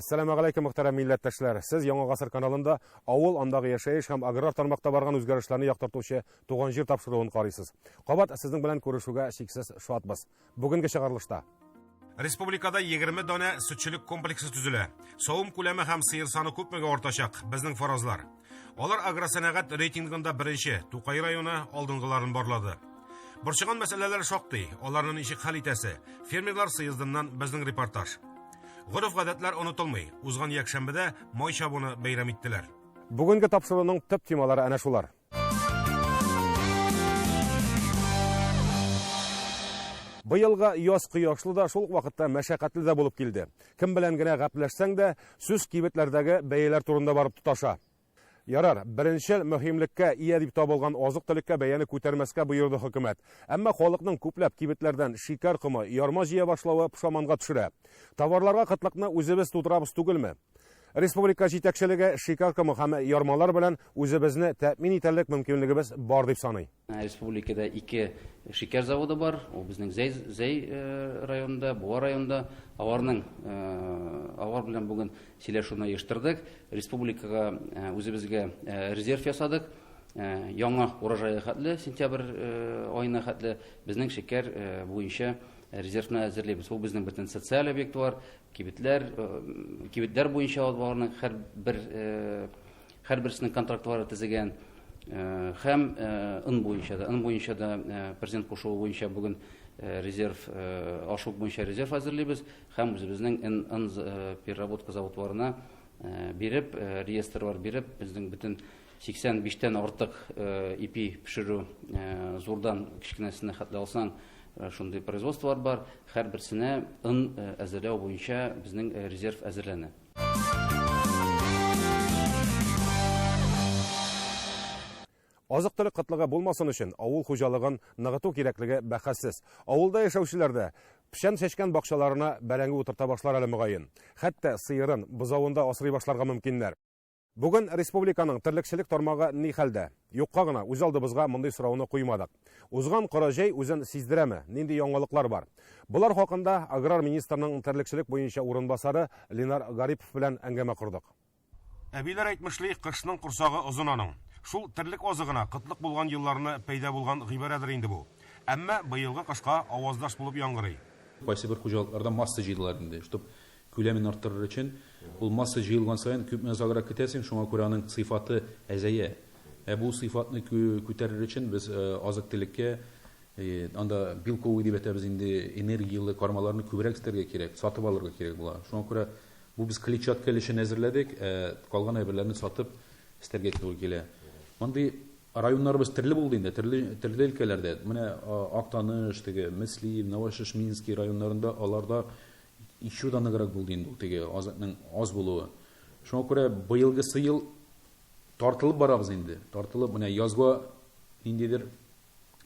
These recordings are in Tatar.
Assalamu alaikum muhtaram millatdoshlar. Siz Yangi Asr kanalында авыл андагы яшәеш һәм аграр тармакта барган үзгәрешләрне яктыртучы туган җир тапшыруын карыйсыз. Кабат сезнең белән күрешүгә шиксез шатбыз. Бүгенге чыгарылышта Республикада 20 дана сөтчелек комплексы төзелә. Савым күләме һәм сыер саны күпмегә артачак, безнең фаразлар. Алар агросәнәгать рейтингында беренче, Тукай районы алдынгыларын барлады. Борчыган мәсьәләләр шактый, аларның ничек хәл итәсе? Фермерлар съездыннан безнең репортаж. Гореф-гадәтләр онытылмый, узган якшәмбедә май чабуны бәйрәм иттеләр. Бүгенге тапшыруның төп темалары әнә шулар. Быелга яз кояшлы да, шул вакытта мәшәкатьле дә булып килде. Кем белән генә гәпләшсәң дә, сүз кибетләрдәге бәяләр турында барып тоташа. Ярар, беренчел мөһимлеккә ия дип табылган азык-төлеккә бәяне күтәрмәскә боерды хөкүмәт. Әмма халыкның күпләп кибетләрдән шикәр комы, ярма җыя башлавы пушаманга төшерә. Товарларга кытлыкны үзебез тудырабыз түгелме? Республика җитәкчелеге шикәр комы һәм ярмалар белән үзебезне тәэмин итәрлек мөмкинлегебез бар дип саный. Республикада 2 шикәр заводы бар. Ул безнең Зәй районында, Буа районында. Алар белән бүген сөйләшүне оештырдык. Республикага үзебезгә резерв ясадык. Яңа урожайга хәтле сентябрь аена хәтле безнең шикәр буенча резервны әзерләйбез. Ул безнең бөтен социаль объектлар, кибетләр буенча аларның һәрберсенең контрактлары төзегән һәм ын буенча да президент кушуы буенча бүген резерв ашык буенча резерв әзерләйбез һәм үзебезнең ын переработка заводларына биреп, реестрлар биреп, безнең бөтен 85тән артык ипи пешерү зурдан кичкенәсенә хәтле алсаң шундый производстволар бар, һәрберсенә ын әзерләү буенча безнең резерв әзерләнә. Азык-төлек кытлыгы булмасын өчен авыл хуҗалыгын ныгыту кирәклеге бәхәссез. Авылда яшәүчеләр дә пешән чәчкән бакчаларына бәрәңге утырта башлар әле мөгаен. Хәтта сыерын бозавында асрый башларга мөмкиннәр. Бүген республиканың терлекчелек тармагы ни хәлдә? Юкка гына үз алдыбызга мондый сорауны куймадык. Узган кара җәй үзен сиздерәме? Нинди яңалыклар бар? Булар хакында аграр министрының терлекчелек буенча урынбасары Ленар Гарипов белән әңгәмә курдык. Әбиләр әйтмешли, кышның курсагы озын аның. Шул терлек азыгына кытлык булган елларны пәйда булган гыйбарәдер инде бу. Әмма быелгы кышка аваздаш булып яңгырый. Кайсы бер хуҗалыкларда масса җыйдылар инде, чтоб күләмен арттырыр өчен. Ул масса җыелган саен күп мәзагырак көтәсең, шуңа күрә аның сыйфаты әзәя. Бу сыйфатны күтәрер өчен без азык-төлеккә анда белковый дип әйтәбез инде, энергиялы кармаларны күбрәк истәргә кирәк, сатып алырга кирәк була. Шуңа күрә бу біз клетчатка өлешен әзерләдек, калган әйберләрне сатып истәргә туры килә. Мондый районнарыбыз төрле булды инде, төрле өлкәләрдә. Менә Актаныш, Мыслим, Новошиш, Минский районнарында аларда еще да ныграк булды инде теге азыкның аз булуы. Шуңа күрә быелгы ел тартылып барабыз инде. Тартылып менә язга ниндидер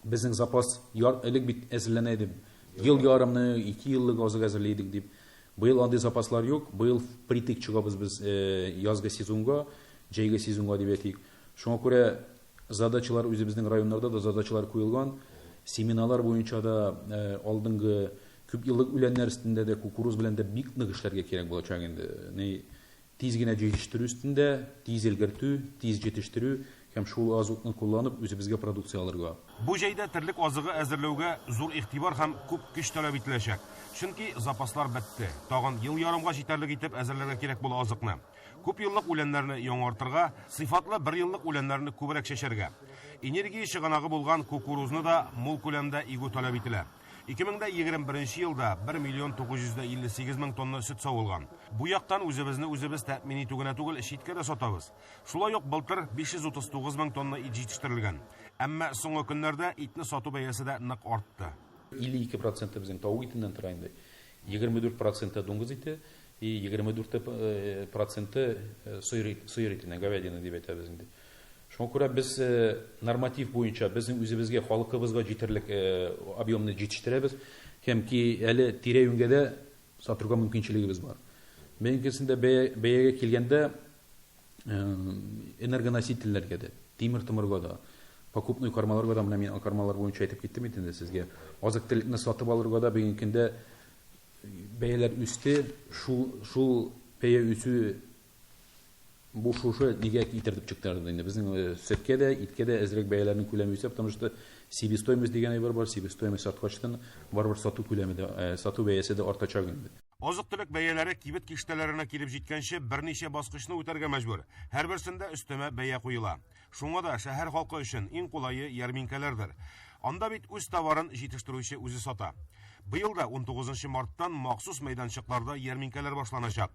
безнең запас элек бит әзерләнә иде. Ел ярымны, 2 еллык азык әзерләйдек дип. Быел андый запаслар юк. Быел притик чыгабыз без язгы сезонга, җәйге сезонга дип әйтик. Шуңа күрә задачалар үзебезнең районнарда да задачалар куелган. Семинарлар буенча да алдынгы күп еллык үләннәр өстендә дә кукуруз белән дә бик нык эшләргә кирәк булачак инде. Тиз генә җитештерү өстендә, тиз элгәртү, тиз җитештерү һәм шул азыкны кулланып үзебезгә продукция алырга. Бу җәйдә терлек азыгы әзерләүгә зур игътибар һәм күп көч таләп ителәчәк. Чөнки запаслар бетте. Тагын ел ярымга җитәрлек итеп әзерләргә кирәк була азыкны. Күп еллык үләннәрне яңартырга, сыйфатлы бер еллык үләннәрне күбрәк чәчәргә. Энергия чыганагы булган кукурузны да мул күләмдә игү таләп ителә. 2021 елда 1,958,000 тонна сөт савылган. Бу яктан үзебез тәэмин итүгә түгел, читкә дә сатабыз. Шулай ук былтыр 539,000 тонна ит җитештерелгән. Әмма соңгы көннәрдә итне сату бәясе дә нык артты. 52% безнең тавык итеннән тора инде. 24% дуңгыз ите, 24% сыер итеннән, говядина дип әйтәбез инде. Шуңа күрә без норматив буенча безнең үзебезгә халкыбызга җитерлек объемны җитештерәбез, һәм ки әле тирә-юньгәдә сатырга мөмкинчелегебез бар. Бәйгесендә бәягә килгәндә энергоносительләргә дә, тимер тымырга да, покупной кармаларга да, менә мин кармалар буенча әйтеп киттем инде сезгә. Азык-төлекне сатып алырга да бүгенге көндә бәяләр үсте, шул пәйе үсү bu şuşu nega итертип чыктырды инде безнең сөткә дә иткә дә әзрәк бәяләрнең күләме үсә, потому что себестоимость дигән әйбер бар, себестоимость арткачтан барбер сату күләме дә, сату бәясе дә артачак инде. Азык-төлек бәяләре кибет киштәләренә килеп җиткәнче берничә баскычны үтәргә мәҗбүр. Һәрберсендә өстәмә бәя куела. Шуңа да шәһәр халкы өчен иң кулайы ярминкәләрдер. Анда бит үз товарын җитештерүче үзе сата. Быел да 19 марттан махсус мәйданчыкларда ярминкәләр башланачак.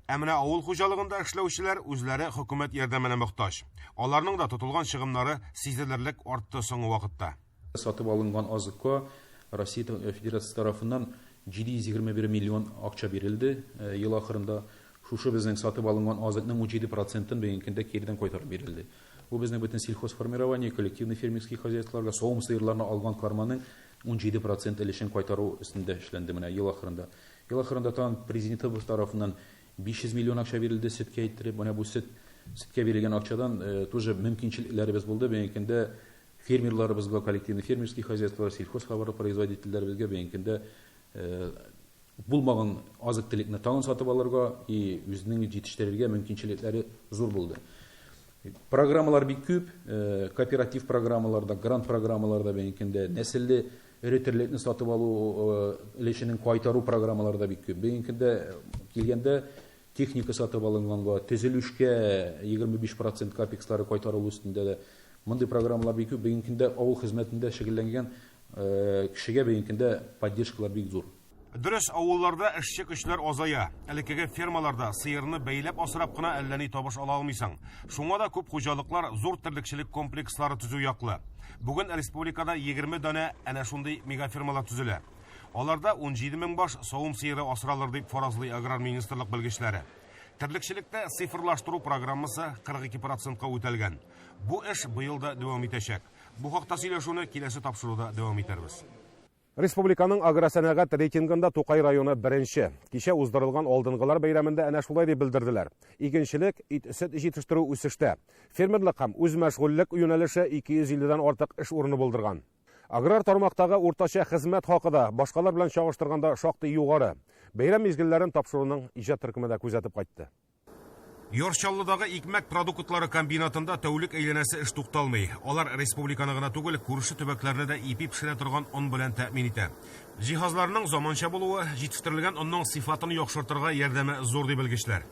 Ә менә авыл хуҗалыгында эшләүчеләр үзләре хөкүмәт ярдәменә мохтаҗ. Аларның да тотылган чыгымнары сизелерлек артты соңгы вакытта. Сатып алынган азыкка Россия Федерациясе тарафыннан 721 миллион акча бирелде. Ел ахырында шушы безнең сатып алынган азыкның 17%-ын бәйнекендә киридән кайтарып бирелде. Бу безнең бөтен сельхозформирование, коллективный фермерский хозяйстволарга савым сыерларны алган карманның 17% өлешен кайтару өстендә эшләнде менә ел ахырында. Ел ахырында тагын президентыбыз тарафыннан 500 миллион акча бирелде сөткә иттереп, менә бу сөткә бирелгән акчадан тоже мөмкинчелекләребез булды. Бәйнекендә фермерларыбызга, коллективный фермерский хозяйстволар, сельхозтоваропроизводительләребезгә бәйнекендә булмаган азык-төлекне тагын сатып алырга и үзенең җитештерергә мөмкинчелекләре зур булды. Программалар бик күп, кооператив программаларда, грант программаларда бәйнекендә нәселле өйрәтерлекне сатып алу өлешенең кайтару программаларда бик күп. Бәйнекендә килгәндә техника сатып алынганга, төзелешкә 25% капекслары кайтарылу өстендә дә мондый программалар бик күп. Бәйнекендә авыл хезмәтендә шөгыльләнгән кешегә бәйнекендә поддержкалар бик зур. Дөрес, авылларда эшче көчләр азая. Элеккеге фермаларда сыерны бәйләп асрап кына әллә ни табыш ала алмыйсың. Шуңа да күп хуҗалыклар зур терлекчелек комплекслары төзү яклы. Бүген республикада 20 дана әнә шундый мегафермалар төзелә. Аларда 17 мең баш савым сыеры асралыр дип фаразлый аграр министрлык белгечләре. Терлекчелектә цифрлаштыру программасы 42%-ка үтәлгән. Бу эш быел да дәвам итәчәк. Бу хакта сөйләшүне киләсе тапшыруда дәвам итәрбез. Республиканың агросәнәгать рейтингында Тукай районы беренче. Кичә уздырылган алдынгылар бәйрәмендә әнә шулай дип белдерделәр. Игенчелек, сөт җитештерү үсештә. Фермерлык һәм үз мәшгульлек юнәлеше 250-дән артык эш урыны булдырган. Аграр тармактагы уртача хезмәт хакы да башкалар белән чагыштырганда шактый югары. Бәйрәм мизгелләрен тапшыруның иҗат төркеме дә күзәтеп кайтты. Йорчаллыдагы икмәк продуктлары комбинатында тәүлек әйләнәсе эш тукталмый. Алар республиканы гына түгел, күрше төбәкләрне дә ипи пешерә торган он белән тәэмин итә. Җиһазларның заманча булуы, җитештерелгән онның сыйфатын яхшыртырга ярдәме зур дип белгечләр.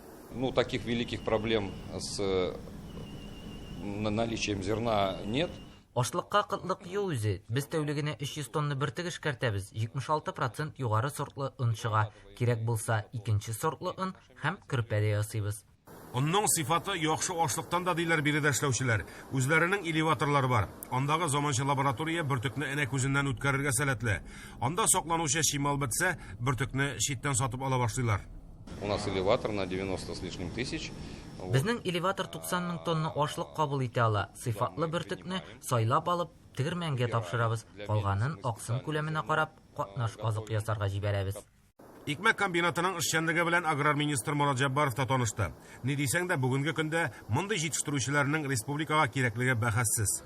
Таких великих проблем с наличием зерна нет. Ашлыкка кытлык юк үзе. Без тәүлегенә 300 тонна бертик эшкәртәбез. 76% югары сортлы ын чыга. Кирәк булса, икенче сортлы ын һәм көрпәдә ясыйбыз. Онның сыйфаты яхшы ашлыктан да диләр биредә эшләүчеләр. Үзләренең элеваторлары бар. Андагы заманча лаборатория бөртекне энә күзеннән үткәрергә сәләтле. Анда сакланучы шимал бетсә, бөртекне читтән сатып ала башлыйлар. У нас элеватор на 90 с лишним тысяч. Безнең элеватор 90 мең тонна ашлык кабул итә ала. Сыйфатлы бөртекне сайлап алып, тегермәнгә тапшырабыз. Калганын аксын күләменә карап, катнаш азык ясарга җибәрәбез. Икмәк комбинатының эшчәнлеге белән аграр министр Мурат Җаббаров та танышты. Ни дисәң дә, бүгенге көндә мондый җитештерүчеләрнең республикага кирәклеге бәхәссез.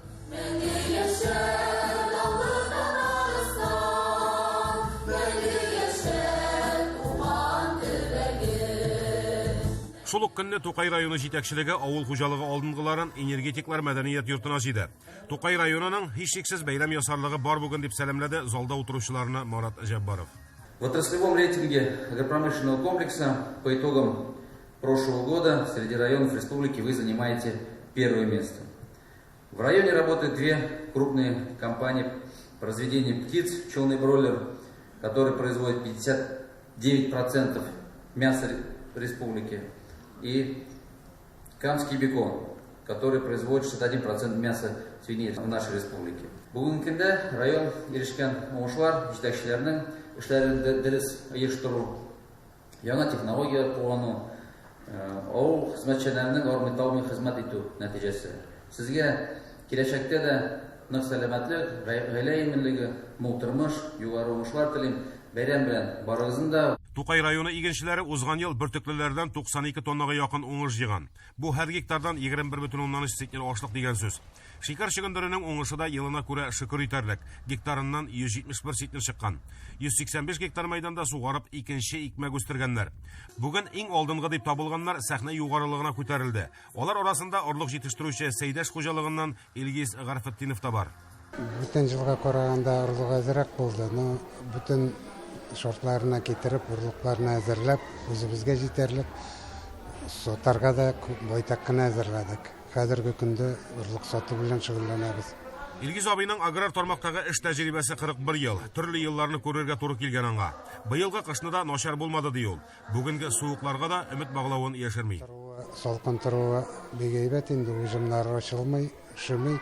Шул ук көнне Тукай районы җитәкчелеге авыл хуҗалыгы алдынгыларын энергетиклар мәдәният йортына җыйды. Тукай районының һичшиксез бәйрәм ясарлыгы бар бүген дип сәламләде залда утыручыларны Мурат Җаббаров. В отраслевом рейтинге агропромышленного комплекса по итогам прошлого года среди районов республики вы занимаете первое место. В районе работают две крупные компании по разведению птиц, пчелный бройлер, который производит 59% мяса республики, и Камский бекон, который производит 61% мяса свиней в нашей республике. Бүгінгі күнде район ерішкен оңышылар, жетекшілерінің эшләрендә дөрес оештыру, яңа технология куллану, авыл хезмәтчеләренең армый хезмәт итү нәтиҗәсе. Сезгә киләчәктә дә нык сәламәтлек, гаилә иминлеге, мул тормыш, югары уңышлар телим. Бәйрәм белән барыгызны да. Тукай районы игенчеләре узган ел бөртеклеләрдән 92 тоннага якын уңыш җыйган. Бу һәр гектардан 21,3 центнер ашлык дигән сүз. Шикәр чыгындырының уңышы да елына күрә шөкер итәрлек. Гектарыннан 171 центнер чыккан. 185 гектар мәйданда сугарып икенче икмәк үстергәннәр. Бүген иң алдынгы дип табылганнар сәхнә югарылыгына күтәрелде. Алар арасында орлык җитештерүче Сәйдәш хуҗалыгыннан Илгиз Гарфетдинов та бар. Бүтән җылга караганда орлык азрак булды. Но бүтән шортларына китереп, орлыкларны әзерләп, үзебезгә җитәрлек сатарга да байтак кына әзерләдек. Хәзерге көндә орлык сату белән шөгыльләнәбез. Илгиз абыйның аграр тармактагы эш тәҗрибәсе 41 ел. Төрле елларны күрергә туры килгән аңа. Быелгы кышны да начар булмады ди ул. Бүгенге суыкларга да өмет баглавын яшерми. Салкын торуы бик әйбәт инде, уҗымнар ачылмый, шымый.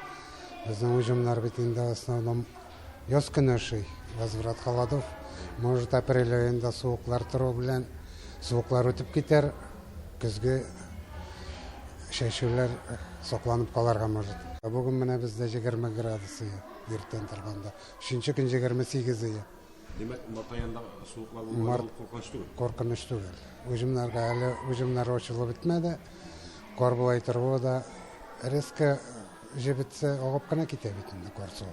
Безнең уҗымнар бит инде в основном яз көне шый. Возврат холодов. Может, апрель айында суыклар тору белән суыклар үтеп китәр. Көзге шәшүләр сакланып каларга может. Бүген менә бездә 20 градус иртән торганда. 3нче көн 28. Димәк, март аенда суыклар булмады, куркыныч түгел. Коркыныч түгел. Уҗымнарга әле уҗымнар ачылып бетмәде. Кар булай тору да резко җебетсә агып кына китә бит инде карсы.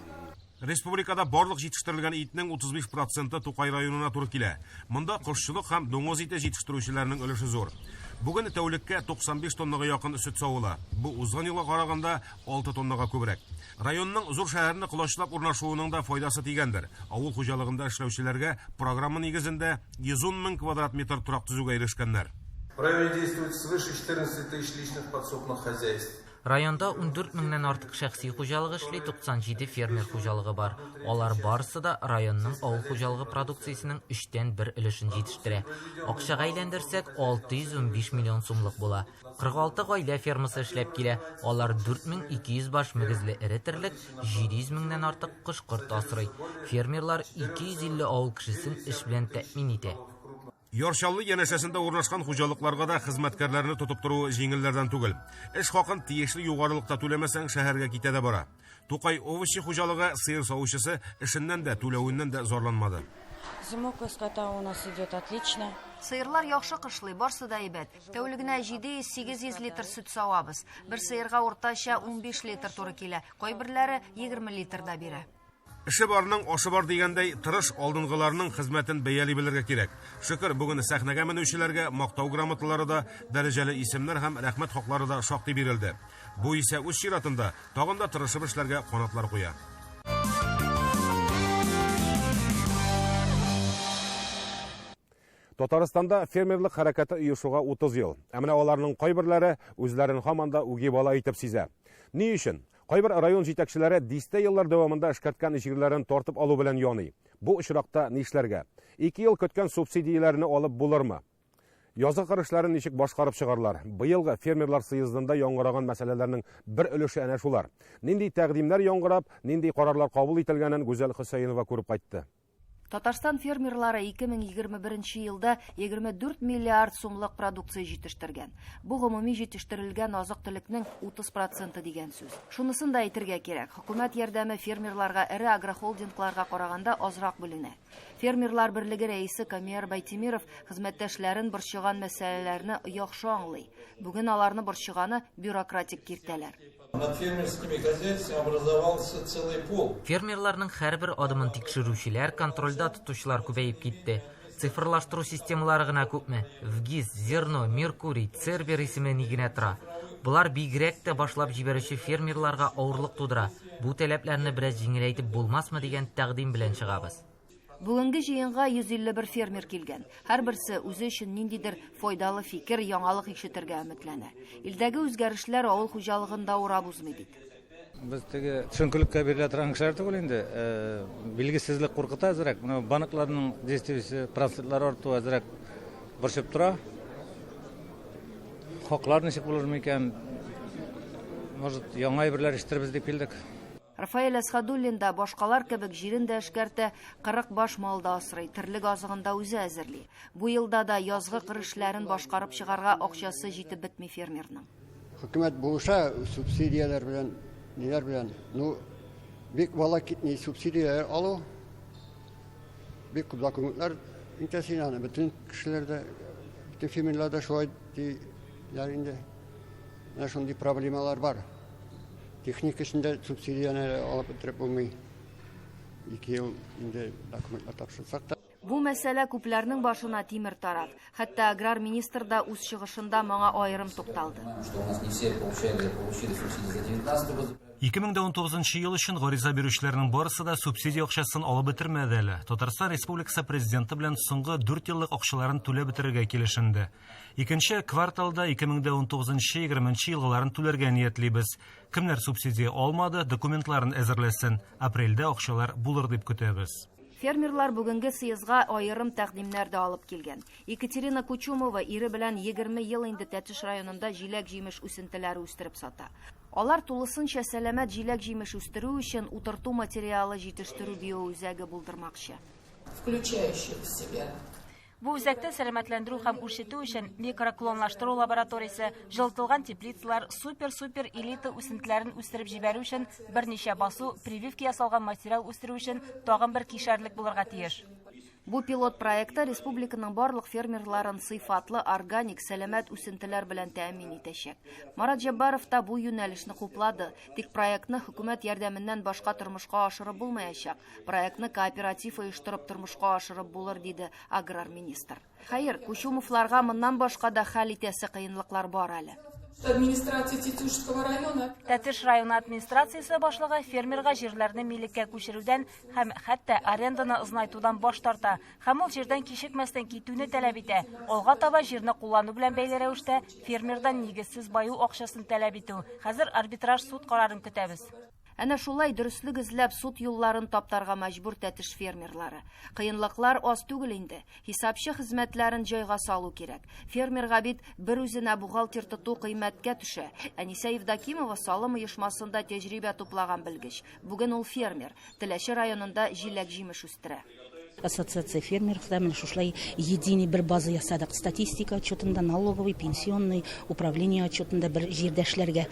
Республикада барлык җитештерелгән итнең 35% Тукай районына туры килә. Монда кошчылык һәм доңоз ите җитештерүчеләрнең өлеше зур. Бүген тәүлеккә 95 тоннага якын сөт савыла. Бу узган елга караганда 6 тоннага күбрәк. Районның зур шәһәрне кулачлап урнашуының да файдасы тигәндер. Авыл хуҗалыгында эшләүчеләргә программа нигезендә 110 мең квадрат метр торак төзүгә ирешкәннәр. В районе действует свыше 14 тысяч личных подсобных хозяйств. Районда 14 меңнән артык шәхси хуҗалык эшли, 97 фермер хуҗалыгы бар. Алар барысы да районның авыл хуҗалыгы продукциясенең 3тән 1 өлешен җитештерә. Акчага әйләндерсәк 615 миллион сумлык була. 46 гаилә фермасы эшләп килә. Алар 4200 баш мөгезле эре терлек, 700 меңнән артык кош-корт асрый. Фермерлар 250 авыл кешесен эш белән тәэмин итә. Яршаллы янәшәсендә урнашкан хуҗалыкларга да хезмәткәрләрне тотып тору җиңелләрдән түгел. Эш хакын тиешле югарылыкта түләмәсәң шәһәргә китә дә бара. Тукай овощи хуҗалыгы сыер савучысы эшеннән дә, түләвеннән дә зарланмады. Зимовка скота у нас идет отлично. Сыерлар яхшы кышлый, барсы да әйбәт. Тәүлегенә 700-800 литр сөт савабыз. Бер сыерга уртача 15 литр туры килә. Кайберләре 20 литр да бирә. Эше барның ашы бар дигәндәй, тырыш алдынгыларның хезмәтен бәяли белергә кирәк. Шөкер, бүген сәхнәгә менүчеләргә мактау грамоталары да, дәрәҗәле исемнәр һәм рәхмәт хаклары да шактый бирелде. Бу исә үз чиратында тагын да тырышып эшләргә канатлар куя. Татарстанда фермерлык хәрәкәте оешуга 30 ел. Ә менә аларның кайберләре үзләрен һаман да үги бала итеп сизә. Ни өчен? Кайбер район җитәкчеләре дистә еллар дәвамында эшкәрткән җирләрен тартып алу белән яный. Бу очракта нишләргә? 2 ел көткән субсидияләрне алып булырмы? Язгы кырышларын ничек башкарып чыгарлар? Быелгы фермерлар съездында яңгыраган мәсьәләләрнең бер өлеше әнә шулар. Нинди тәкъдимнәр яңгырап, нинди карарлар кабул ителгәнен Гүзәл Хөсәенова күреп кайтты. Татарстан фермерлары 2021 елда 24 миллиард сумлык продукция җитештергән. Бу гомуми җитештерелгән азык-төлекнең 30% дигән сүз. Шунысын да әйтергә кирәк. Хөкүмәт ярдәме фермерларга эре агрохолдингларга караганда азрак бүленә. Фермерлар берлеге рәисе Камер Байтимиров хезмәттәшләрен борчыган мәсьәләләрне яхшы аңлый. Бүген аларны борчыганы бюрократик киртәләр. Над фермерскими хозяйствами образовался целый пол. Фермерларның һәрбер адымын тикшерүчеләр, контрольдә тотучылар күбәеп китте. Цифрлаштыру системалары гына күпме? ВГИС, Зерно, Меркурий, Цербер исеме генә тора. Булар бигрәк тә башлап җибәрүче фермерларга авырлык тудыра. Бу таләпләрне бераз җиңеләйтеп булмасмы дигән тәкъдим белән чыгабыз. Бүгенге җыенга 151 фермер килгән. Һәрберсе үзе өчен ниндидер файдалы фикер, яңалык ишетергә өметләнә. Илдәге үзгәрешләр авыл хуҗалыгында урап узмый бит. Без теге төшенкелеккә бирелә торган кешеләр түгел инде. Билгесезлек куркыта азрак. Менә банкларның действиесе, процентлары артуы азрак борчып тора. Хаклар ничек булыр микән? Может, яңа әйберләр ишетербез дип килдек. Рафаэль Асхадуллин да башкалар кебек җирендә эшкәртә 40 баш малда асрый, терлек азыгында үзе әзерли. Бу елда да язгы кырышларын башкарып чыгарга акчасы җитеп бетми фермерның. Хөкүмәт буша субсидияләр белән, ниләр белән, бик волокитный субсидияләр алу, бик күп документлар intesi yani bütün kişilerde, bütün firmalarda şu inde şunday problemalar var. Teknik içinde subsidiyaları alıp bitirip olmay. 2 yıl inde dokumentlar topşırsak da. Bu mesele күпләрнең башына тимер тарак. Хәтта аграр министр да үз чыгышында моңа аерым тукталды. 2019 ел өчен гариза бирүчеләрнең барысы да субсидия акчасын алып бетермәде әле. Татарстан Республикасы президенты белән соңгы 4 еллык акчаларын түләп бетерергә килешенде. Икенче кварталда 2019-20 елларын түләргә ниятлибез. Кемнәр субсидия алмады, документларын әзерләсен. Апрельдә акчалар булыр дип көтәбез. Фермерлар бүгенге съездга аерым тәкъдимнәр дә алып килгән. Екатерина Кучумова ире белән 20 ел инде Тәтеш районында җиләк-җимеш үсентеләре үстереп сата. Алар тулысынча сәламәт җиләк-җимеш үстерү өчен утырту материалы җитештерү биоүзәге булдырмакчы. Включающий в себя Бу үзәктә сәламәтләндерү һәм үрчетү өчен микроклонлаштыру лабораториясе, җылтылган теплицалар, супер элита үсентеләрен үстереп җибәрү өчен берничә басу, прививка ясалган материал үстерү өчен тагын бер кишәрлек булырга тиеш. Бу пилот проектта республиканың барлык фермерларын сыйфатлы, органик, сәламәт үсентеләр белән тәэмин итәчәк. Марат Җаббаров та бу юнәлешне хуплады. Тик проектны хөкүмәт ярдәменнән башка тормышка ашырып булмаячак. Проектны кооператив оештырып тормышка ашырып булыр, диде аграр министр. Хәер, Кучумовларга моннан башка да хәл итәсе кыенлыклар бар әле. Администрация Тетюшского района. Тәтеш районы администрациясе башлыгы фермерга җирләрне милеккә күчерүдән һәм хәтта аренданы озынайтудан баш тарта. Һәм ул җирдән кичекмәстән китүне таләп итә. Алга таба җирне куллану белән бәйле рәвештә фермердан нигезсез баю акчасын таләп итү. Хәзер арбитраж суд карарын көтәбез. Әнә шулай дөрестлек эзләп суд юлларын таптарга мәҗбүр Тәтеш фермерлары. Кыенлыклар аз түгел инде. Хисапчы хезмәтләрен җайга салу кирәк. Фермерга бит бер үзенә бухгалтер тоту кыйммәткә төшә. Әниса Евдокимова салым оешмасында тәҗрибә туплаган белгеч. Бүген ул фермер. Теләче районында җиләк-җимеш үстерә. Ассоциация фермеров, да, шушлай единый бер база ясадык. Статистика отчетында, налоговый, пенсионный, управление отчетында бер җирдәшләргә.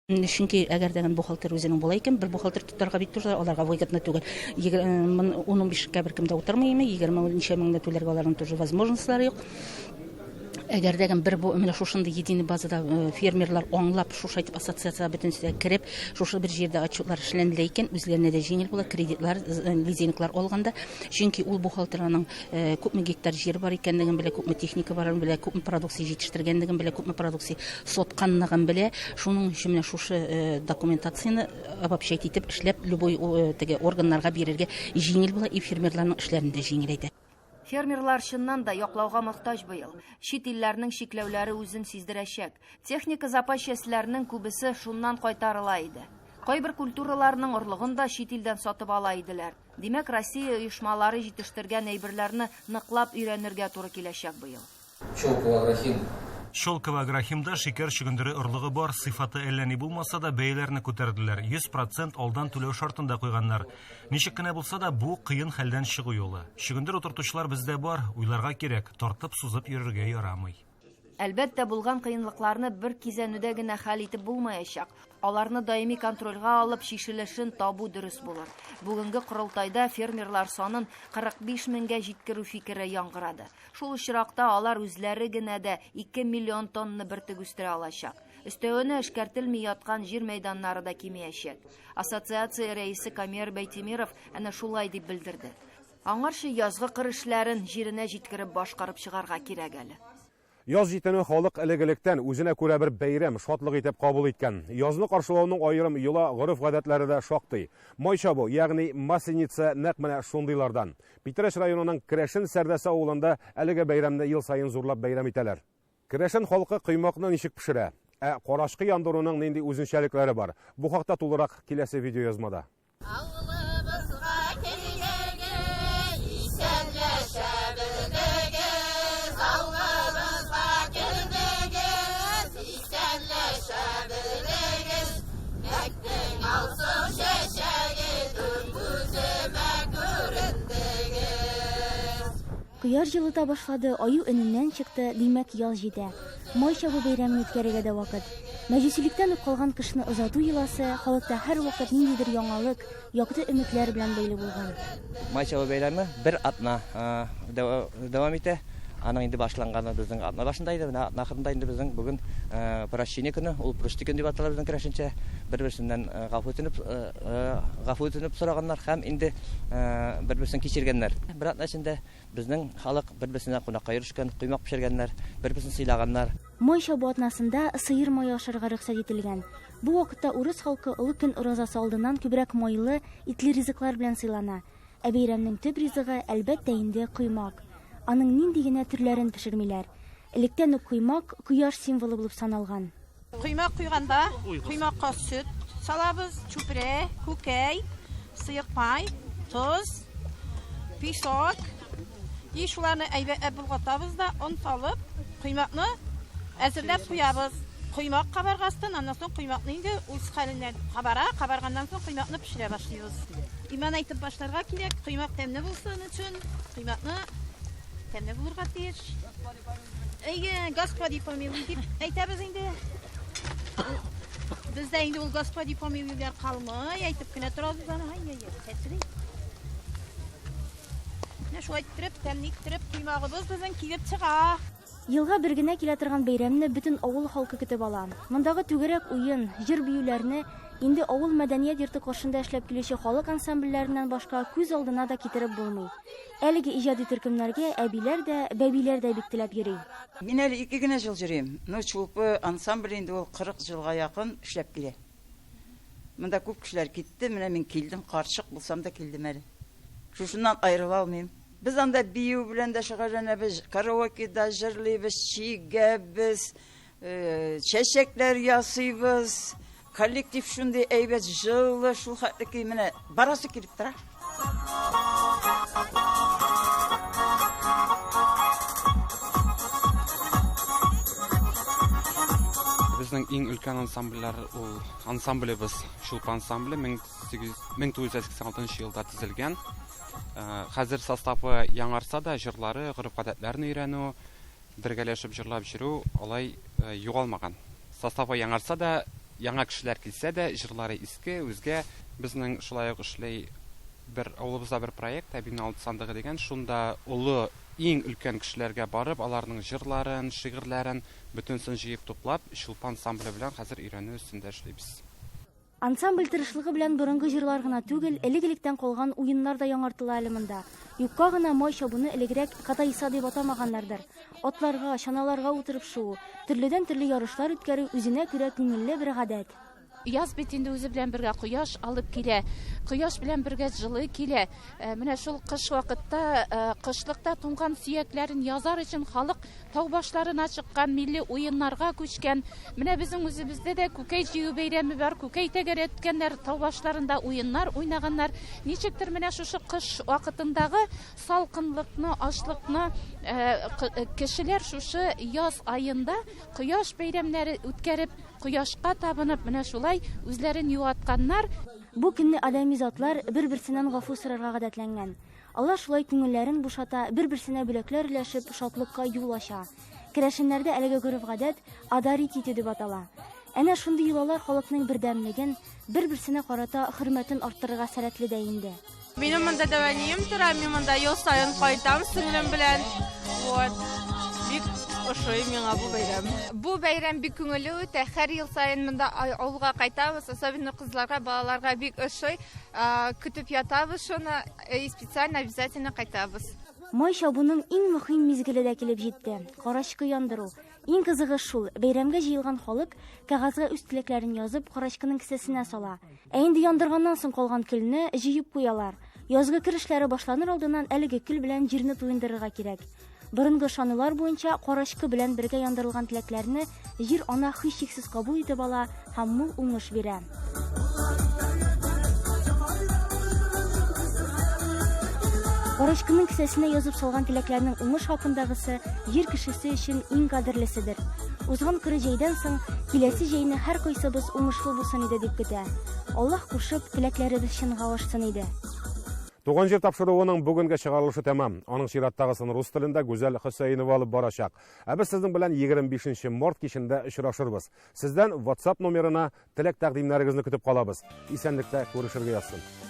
Чөнки әгәр дәгән бухгалтер үзенең була икән, бер бухгалтер тотарга бит туры, аларга выгодно түгел. 15-кә беркем дә утырмыймы, 20 ничә меңне түләргә аларның тоже возможностьлары юк. Әгәр дәгән бер бу менә шушында единый базада фермерлар аңлап, шушы әйтеп ассоциация бөтенсә кереп, шушы бер җирдә отчетлар эшләнелә икән, үзләренә дә җиңел була, кредитлар, лизинглар алганда, чөнки ул бухгалтерның күпме гектар җир бар икәнлеген белә, күпме техника барын белә, күпме продукция җитештеркәнлеген белә, күпме продукция сотканлыгын белә, шуның өчен менә шушы документацияны обобщать итеп эшләп, любой теге органнарга бирергә җиңел була, и фермерларның эшләрен дә җиңеләйтә. Фермерлар чыннан да яклауга мохтаҗ быел. Чит илләрнең шикләүләре үзен сиздерәчәк. Техника запас частьләренең күбесе шуннан кайтарыла иде. Кайбер культураларның орлыгын да чит илдән сатып ала иделәр. Димәк, Россия оешмалары җитештергән әйберләрне ныклап өйрәнергә туры киләчәк быел. Щелково Агрохимда шикәр чөгендере орлыгы бар, сыйфаты әллә ни булмаса да бәяләрне күтәрделәр. 100% алдан түләү шартында куйганнар. Ничек кенә булса да бу кыен хәлдән чыгу юлы. Чөгендер утыртучылар бездә бар, уйларга кирәк, тартып сузып йөрергә ярамый. Әлбәттә, булган кыенлыкларны бер кизәнүдә генә хәл итеп булмаячак. Аларны даими контрольга алып шишелешен табу дөрес булыр. Бүгенге корылтайда фермерлар санын 45 меңгә җиткерү фикере яңгырады. Шул очракта алар үзләре генә дә 2 миллион тонна бертиг үстерә алачак. Өстәвенә эшкәртелми яткан җир мәйданнары да кимәячәк. Ассоциация рәисе Камер Бәйтимиров әнә шулай дип белдерде. Аңарчы язгы кыр эшләрен җиренә җиткереп башкарып чыгарга кирәк әле. Яз җитене халык элек-электән үзенә күрә бер бәйрәм, шатлык итеп кабул иткән. Язны каршылауның аерым юла, горыф-гадәтләре дә шактый. Майчабу, ягъни Масленица нәкъ менә шундыйлардан. Питрәш районының Керәшен Сәрдәсе авылында әлеге бәйрәмне ел сайын зурлап бәйрәм итәләр. Керәшен халкы кыймакны ничек пешерә? Карашкы яндыруның нинди үзенчәлекләре бар? Бу хакта тулырак киләсе видеоязмада. Кыяр җылыта башлады, аю өненнән чыкты, димәк яз җитә. Майчабу бәйрәмен үткәрергә дә вакыт. Мәҗүсилектән үк калган кышны озату йоласы халыкта һәр вакыт ниндидер яңалык, якты өметләр белән бәйле булган. Май чабу бәйрәме бер атна дәвам итә. Аның инде башланганы безнең атна башында иде, менә атна ахырында инде безнең бүген прощение көне, ул прощение көне дип аталар безнең керәшенчә. Бер-берсеннән гафу үтенеп сораганнар һәм инде бер-берсен кичергәннәр. Бер атна эчендә безнең халык бер-берсенә кунакка йөришкән, коймак пешергәннәр, бер-берсен сыйлаганнар. Май чабу атнасында сыер мае ашарга рөхсәт ителгән. Бу вакытта урыс халкы олы көн уразасы алдыннан күбрәк майлы, итле ризыклар белән сыйлана. Ә бәйрәмнең төп ризыгы әлбәттә инде коймак. Аның нинди генә төрләрен пешермиләр. Электән үк коймак кояш символы булып саналган. Коймак куйганда, коймакка сөт салабыз, чүпрә, күкәй, сыек май, тоз, песок. Шуларны әйбәтләп булгатабыз да, он салып, коймакны әзерләп куябыз. Коймак кабаргастан, аннан соң коймакны инде үз хәленнән кабарганнан соң коймакны пешерә башлыйбыз. Иман әйтеп башларга кирәк, коймак тәмле булсын өчен, коймакны тәмле булырга тиеш. Господи помилуй дип әйтәбез инде. Бездә инде ул Господи помилуйлар калмый, әйтеп кенә торабыз аны. Тәсри. Менә шулай иттереп, тәмле иттереп коймагыбыз безнең килеп чыга. Елга бер генә килә торган бәйрәмне бөтен авыл халкы көтеп ала. Мондагы түгәрәк уен, җыр биюләрне инде авыл мәдәният йорты каршында эшләп килүче халык ансамбльләреннән башка күз алдына да китереп булмый. Әлеге иҗади төркемнәргә әбиләр дә, бәбиләр дә бик теләп йөри. Мин әле 2 генә ел йөрим. Чулпы ансамбль инде ул 40 елга якын эшләп килә. Монда күп кешеләр китте, менә мин килдем, карчык булсам да килдем әле. Шушыннан аерыла алмыйм. Без анда бию белән дә шөгыльләнәбез, караокеда җырлыйбыз, чигәбез, чәчәкләр ясыйбыз. Коллектив шундый әйбәт җылы, шул хәтле ки менә барасы килеп тора. Безнең иң өлкән ансамбльләр ул ансамблебыз Шулпы ансамбле 1986 елда төзелгән. Хәзер составы яңарса да, җырлары, гореф-гадәтләрне өйрәнү, бергәләшеп җырлап йөрү алай югалмаган. Составы яңарса да, яңа кешеләр килсә дә, җырлары иске, үзгә. Безнең шулай ук эшләй бер авылыбызда бер проект, Әбинең алты сандыгы дигән, шунда улы иң өлкән кешеләргә барып, аларның җырларын, шигырьләрен бөтенсен җыеп туплап, Шулпы ансамбле белән хәзер өйрәнү өстендә эшлибез. Ансамбль тырышлыгы белән борынгы җырлар гына түгел, элек-электән калган уеннар да яңартыла әле монда. Юкка гына май чабуны элегрәк катайса дип атамаганнардыр. Атларга, чаналарга утырып шуу, төрледән төрле ярышлар үткәрү үзенә күрә күңелле бер гадәт. Яз бит инде үзе белән бергә кояш алып килә. Кояш белән бергә җылы килә. Менә шул кыш вакытта, кышлыкта туңган сөякләрен язар өчен халык тау башларына чыккан, милли уеннарга күчкән. Менә безнең үзебездә дә күкәй җыю бәйрәме бар, күкәй тәгәрәткәннәр, тау башларында уеннар уйнаганнар. Ничектер менә шушы кыш вакытындагы салкынлыкны, ачлыкны кешеләр шушы яз аенда кояш бәйрәмнәре үткәреп, кояшка табынып, менә шулай үзләрен юатканнар. Бу көнне адәми затлар бер-берсеннән гафу сорарга гадәтләнгән. Алар шулай күңелләрен бушата, бер-берсенә бүләкләр өләшеп, шатлыкка юл ача. Керәшеннәрдә әлеге гореф-гадәт адарит итү дип атала. Әнә шундый йолалар халыкның бердәмлеген, бер-берсенә карата хөрмәтен арттырырга сәләтле дә инде. Минем монда дәвалием тора, мин монда ел сайын кайтам сеңлем белән. Бик ошый миңа бу бәйрәм. Бу бәйрәм бик күңелле үтә. Һәр ел сайын монда авылга кайтабыз, особенно кызларга, балаларга бик ошый. Көтеп ятабыз шуны, специально обязательно кайтабыз. Май чабуның иң мөһим мизгеле дә килеп җитте. Карачкы яндыру. Иң кызыгы шул, бәйрәмгә җыелган халык кәгазьгә үз теләкләрен язып, карачкының кесәсенә сала. Ә инде яндырганнан соң калган көлне җыеп куялар. Язгы кирешләре башланыр алдыннан әлеге көл белән җирне туендырырга кирәк. Борынгы шанылар буенча карачкы белән бергә яндырылган теләкләрне җир ана һичшиксез кабул итеп ала һәм мул уңыш бирә. Карачкының кесәсенә язып салган теләкләрнең уңыш хакындагысы җир кешесе өчен иң кадерлеседер. Узган кыры җәйдән соң киләсе җәйне һәр кайсыбыз уңышлы булсын иде дип көтә. Аллаһ кушып, теләкләребез чынга ашсын иде. Туган жер тапшыруының бүгінгі чыгарылышы тәмам. Аның чираттагысын рус телендә Гүзәл Хөсәйнова алып барачак. Ә без сезнең белән 25 март кичендә очрашырбыз. Сездән WhatsApp номерына теләк тәкъдимнәрегезне көтеп калабыз. Исәнлектә күрешергә язсын.